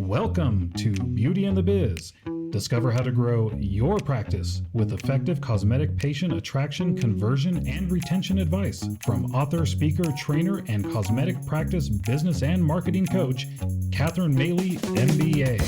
Welcome to Beauty and the Biz. Discover how to grow your practice with effective cosmetic patient attraction, conversion, and retention advice from author, speaker, trainer, and cosmetic practice business and marketing coach, Catherine Maley, MBA.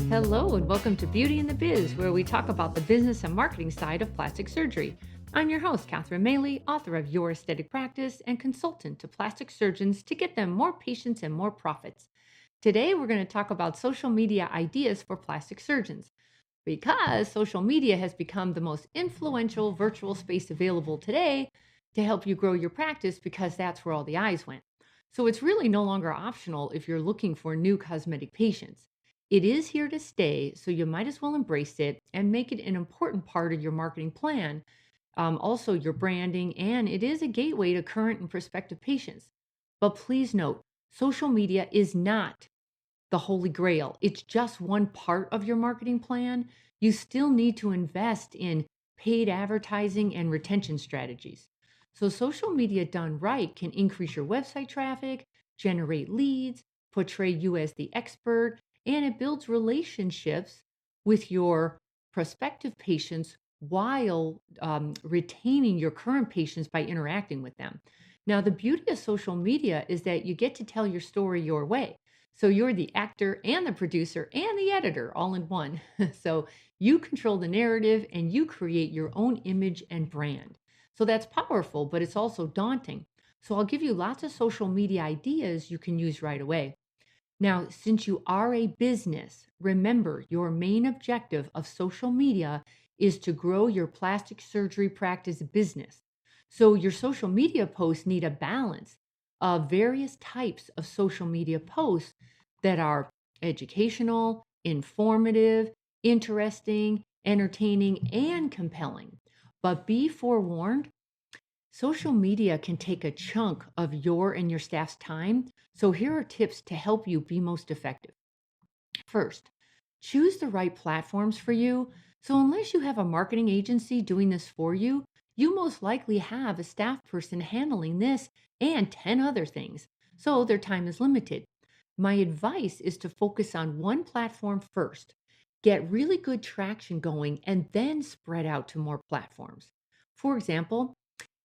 Hello and welcome to Beauty and the Biz, where we talk about the business and marketing side of plastic surgery. I'm your host, Catherine Maley, author of Your Aesthetic Practice and consultant to plastic surgeons to get them more patients and more profits. Today, we're going to talk about social media ideas for plastic surgeons because social media has become the most influential virtual space available today to help you grow your practice because that's where all the eyes went. So it's really no longer optional if you're looking for new cosmetic patients. It is here to stay, so you might as well embrace it and make it an important part of your marketing plan. Also your branding, and it is a gateway to current and prospective patients. But please note, social media is not the holy grail. It's just one part of your marketing plan. You still need to invest in paid advertising and retention strategies. So social media done right can increase your website traffic, generate leads, portray you as the expert, and it builds relationships with your prospective patients while retaining your current patients by interacting with them. Now, the beauty of social media is that you get to tell your story your way. So you're the actor and the producer and the editor all in one. So you control the narrative and you create your own image and brand. So that's powerful, but it's also daunting. So I'll give you lots of social media ideas you can use right away. Now, since you are a business, remember your main objective of social media is to grow your plastic surgery practice business. So your social media posts need a balance of various types of social media posts that are educational, informative, interesting, entertaining, and compelling. But be forewarned, social media can take a chunk of your and your staff's time. So here are tips to help you be most effective. First, choose the right platforms for you. So unless you have a marketing agency doing this for you, you most likely have a staff person handling this and 10 other things. So their time is limited. My advice is to focus on one platform first, get really good traction going, and then spread out to more platforms. For example,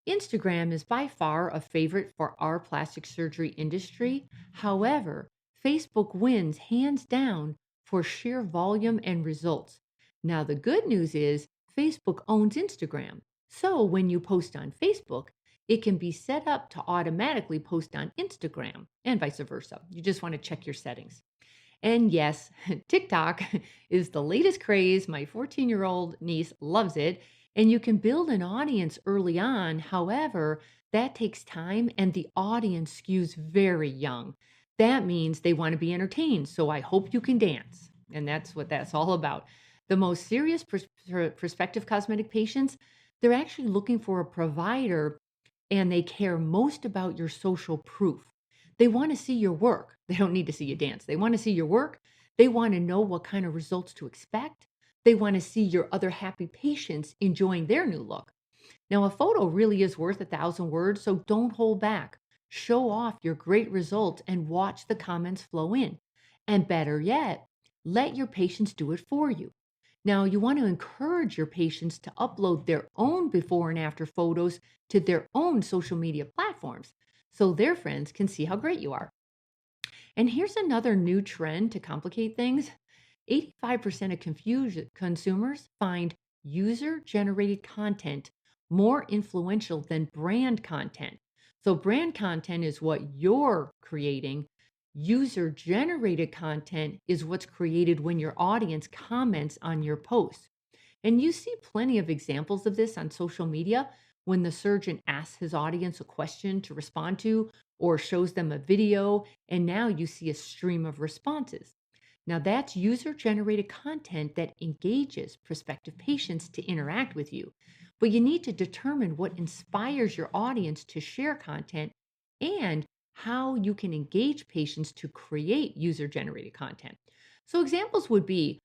Instagram is by far a favorite for our plastic surgery industry. However, Facebook wins hands down for sheer volume and results. Now, the good news is Facebook owns Instagram. So when you post on Facebook, it can be set up to automatically post on Instagram and vice versa. You just want to check your settings. And yes, TikTok is the latest craze. My 14-year-old niece loves it. And you can build an audience early on. However, that takes time and the audience skews very young. That means they want to be entertained. So I hope you can dance. And that's what that's all about. The most serious prospective cosmetic patients, they're actually looking for a provider and they care most about your social proof. They want to see your work. They don't need to see you dance. They want to see your work. They want to know what kind of results to expect. They want to see your other happy patients enjoying their new look. Now, a photo really is worth 1,000 words, so don't hold back. Show off your great results and watch the comments flow in. And better yet, let your patients do it for you. Now, you want to encourage your patients to upload their own before and after photos to their own social media platforms so their friends can see how great you are. And here's another new trend to complicate things. 85% of consumers find user-generated content more influential than brand content. So brand content is what you're creating. User-generated content is what's created when your audience comments on your post. And you see plenty of examples of this on social media when the surgeon asks his audience a question to respond to or shows them a video, and now you see a stream of responses. Now that's user-generated content that engages prospective patients to interact with you. But you need to determine what inspires your audience to share content and how you can engage patients to create user-generated content. So examples would be,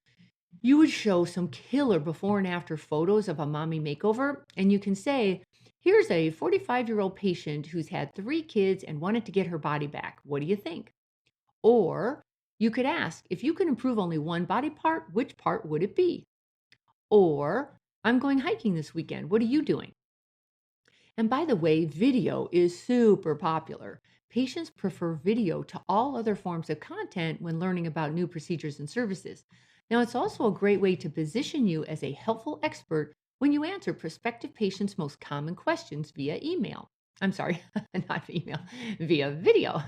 you would show some killer before and after photos of a mommy makeover, and you can say, Here's a 45-year-old patient who's had 3 kids and wanted to get her body back. What do you think? Or you could ask, if you could improve only one body part, which part would it be? Or, I'm going hiking this weekend. What are you doing? And by the way, video is super popular. Patients prefer video to all other forms of content when learning about new procedures and services. Now, it's also a great way to position you as a helpful expert when you answer prospective patients' most common questions via email. I'm sorry, not email, via video.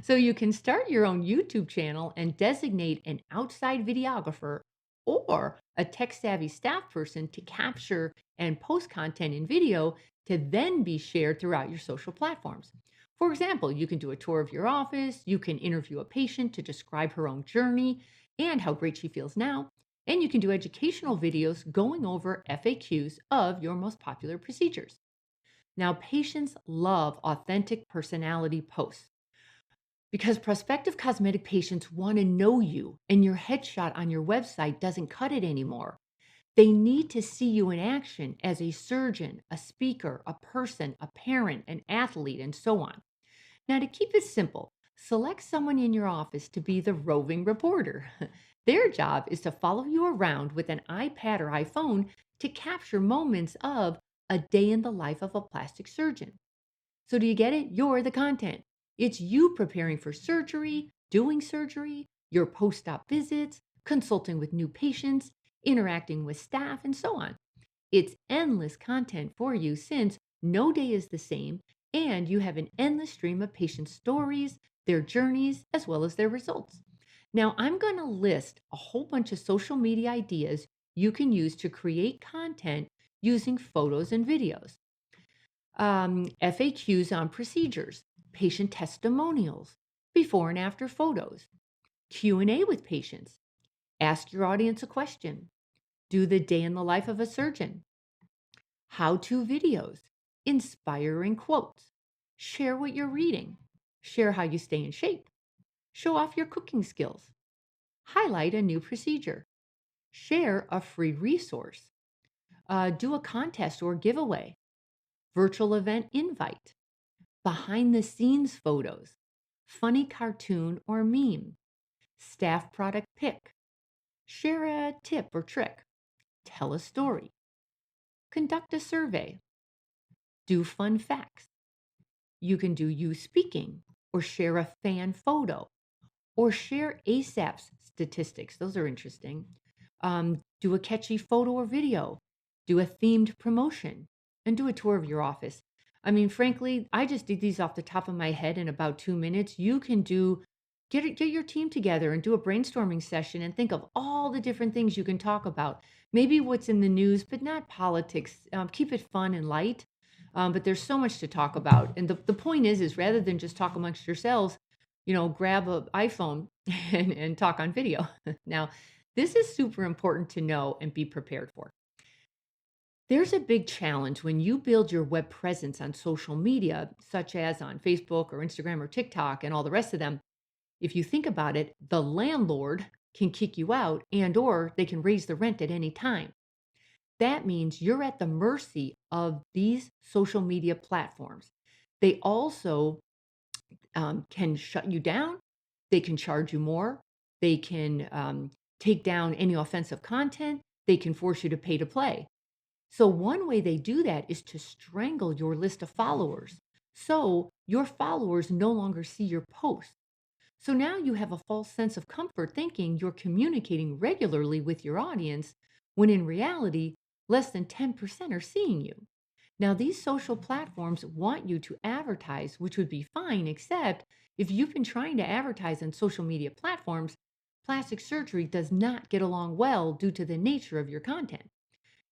So you can start your own YouTube channel and designate an outside videographer or a tech savvy staff person to capture and post content in video to then be shared throughout your social platforms. For example, you can do a tour of your office, you can interview a patient to describe her own journey and how great she feels now, and you can do educational videos going over FAQs of your most popular procedures. Now, patients love authentic personality posts because prospective cosmetic patients want to know you, and your headshot on your website doesn't cut it anymore. They need to see you in action as a surgeon, a speaker, a person, a parent, an athlete, and so on. Now, to keep it simple, select someone in your office to be the roving reporter. Their job is to follow you around with an iPad or iPhone to capture moments of a day in the life of a plastic surgeon. So, do you get it? You're the content. It's you preparing for surgery, your post op visits, consulting with new patients, interacting with staff, and so on. It's endless content for you since no day is the same, and you have an endless stream of patient stories, their journeys, as well as their results. Now, I'm going to list a whole bunch of social media ideas you can use to create content using photos and videos. FAQs on procedures, patient testimonials, before and after photos, Q&A with patients, ask your audience a question, do the day in the life of a surgeon, how-to videos, inspiring quotes, share what you're reading, share how you stay in shape, show off your cooking skills, highlight a new procedure, share a free resource, do a contest or giveaway, virtual event invite, behind the scenes photos, funny cartoon or meme, staff product pick, share a tip or trick, tell a story, conduct a survey, do fun facts. You can do you speaking or share a fan photo or share ASAP's statistics. Those are interesting. Do a catchy photo or video, do a themed promotion, and do a tour of your office. I mean, frankly, I just did these off the top of my head in about 2 minutes. You can get your team together and do a brainstorming session and think of all the different things you can talk about. Maybe what's in the news, but not politics. Keep it fun and light. But there's so much to talk about. And the point is rather than just talk amongst yourselves, grab an iPhone and talk on video. Now, this is super important to know and be prepared for. There's a big challenge when you build your web presence on social media, such as on Facebook or Instagram or TikTok and all the rest of them. If you think about it, the landlord can kick you out and or they can raise the rent at any time. That means you're at the mercy of these social media platforms. They also can shut you down. They can charge you more. They can take down any offensive content. They can force you to pay to play. So one way they do that is to strangle your list of followers. So your followers no longer see your posts. So now you have a false sense of comfort thinking you're communicating regularly with your audience when in reality, less than 10% are seeing you. Now, these social platforms want you to advertise, which would be fine, except if you've been trying to advertise on social media platforms, plastic surgery does not get along well due to the nature of your content.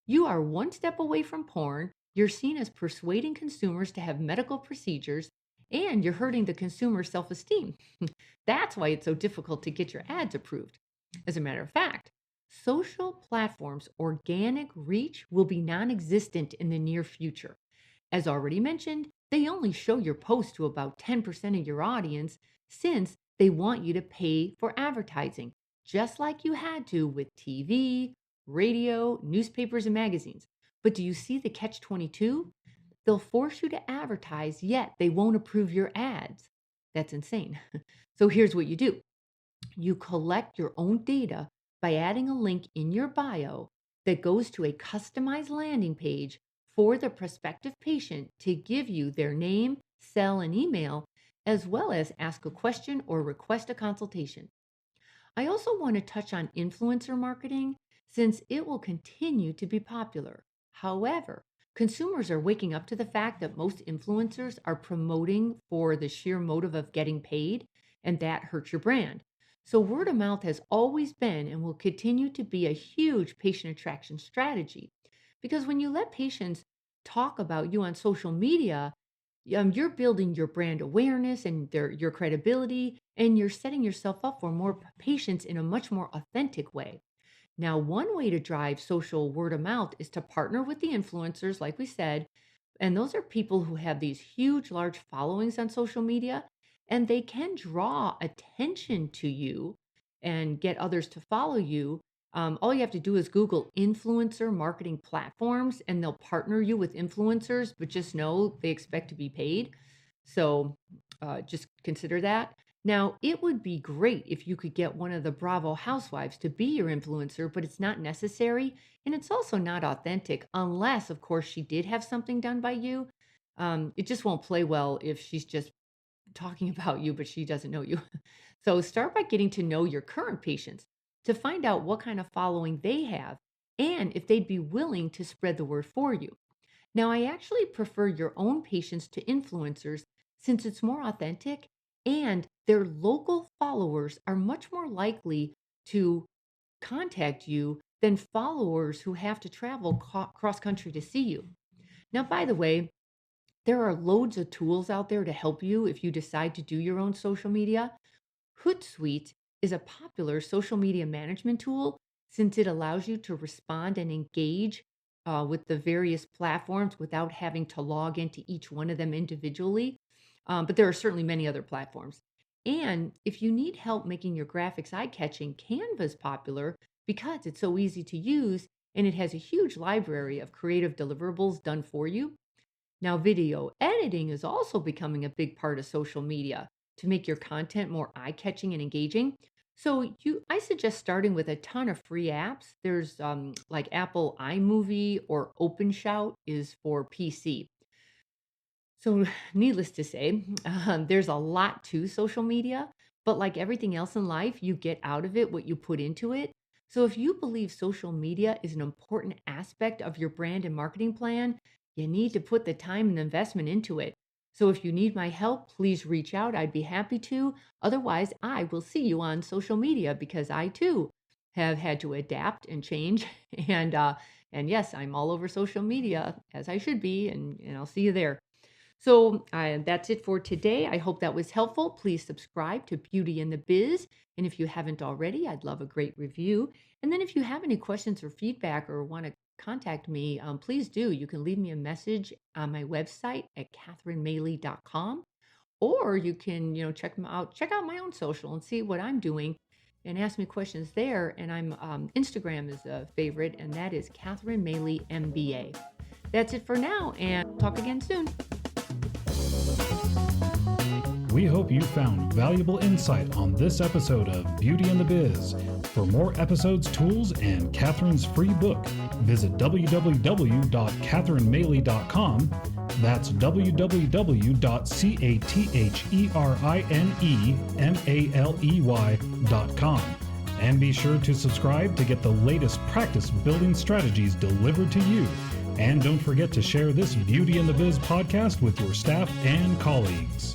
You are one step away from porn, you're seen as persuading consumers to have medical procedures, and you're hurting the consumer's self esteem. That's why it's so difficult to get your ads approved. As a matter of fact, social platforms' organic reach will be non existent in the near future. As already mentioned, they only show your post to about 10% of your audience since they want you to pay for advertising, just like you had to with TV, radio, newspapers, and magazines. But do you see the catch 22? they'll force you to advertise, yet they won't approve your ads. That's insane. So here's what you do. You collect your own data by adding a link in your bio that goes to a customized landing page for the prospective patient to give you their name, cell, and email, as well as ask a question or request a consultation. I also want to touch on influencer marketing since it will continue to be popular. However, consumers are waking up to the fact that most influencers are promoting for the sheer motive of getting paid, and that hurts your brand. So, word of mouth has always been and will continue to be a huge patient attraction strategy because when you let patients talk about you on social media, you're building your brand awareness and your credibility, and you're setting yourself up for more patients in a much more authentic way. Now, one way to drive social word of mouth is to partner with the influencers, like we said, and those are people who have these huge, large followings on social media, and they can draw attention to you and get others to follow you. All you have to do is Google influencer marketing platforms, and they'll partner you with influencers, but just know they expect to be paid. So just consider that. Now, it would be great if you could get one of the Bravo housewives to be your influencer, but it's not necessary. And it's also not authentic unless, of course, she did have something done by you. It just won't play well if she's just talking about you, but she doesn't know you. So start by getting to know your current patients to find out what kind of following they have and if they'd be willing to spread the word for you. Now, I actually prefer your own patients to influencers since it's more authentic and their local followers are much more likely to contact you than followers who have to travel cross country to see you. Now, by the way, there are loads of tools out there to help you if you decide to do your own social media. Hootsuite is a popular social media management tool since it allows you to respond and engage with the various platforms without having to log into each one of them individually. But there are certainly many other platforms. And if you need help making your graphics eye-catching, Canva is popular because it's so easy to use and it has a huge library of creative deliverables done for you. Now, video editing is also becoming a big part of social media to make your content more eye-catching and engaging. So I suggest starting with a ton of free apps. There's like Apple iMovie or OpenShout is for PC. So needless to say, there's a lot to social media, but like everything else in life, you get out of it what you put into it. So if you believe social media is an important aspect of your brand and marketing plan, you need to put the time and investment into it. So if you need my help, please reach out. I'd be happy to. Otherwise, I will see you on social media because I too have had to adapt and change. And yes, I'm all over social media as I should be, and I'll see you there. So that's it for today. I hope that was helpful. Please subscribe to Beauty in the Biz. And if you haven't already, I'd love a great review. And then if you have any questions or feedback or want to contact me, please do. You can leave me a message on my website at catherinemaley.com, or you can, check out my own social and see what I'm doing and ask me questions there. And I'm Instagram is a favorite, and that is Catherine Maley MBA. That's it for now, and talk again soon. We hope you found valuable insight on this episode of Beauty in the Biz. For more episodes, tools, and Catherine's free book, visit www.catherinemaley.com. That's www.catherinemaley.com. And be sure to subscribe to get the latest practice building strategies delivered to you. And don't forget to share this Beauty in the Biz podcast with your staff and colleagues.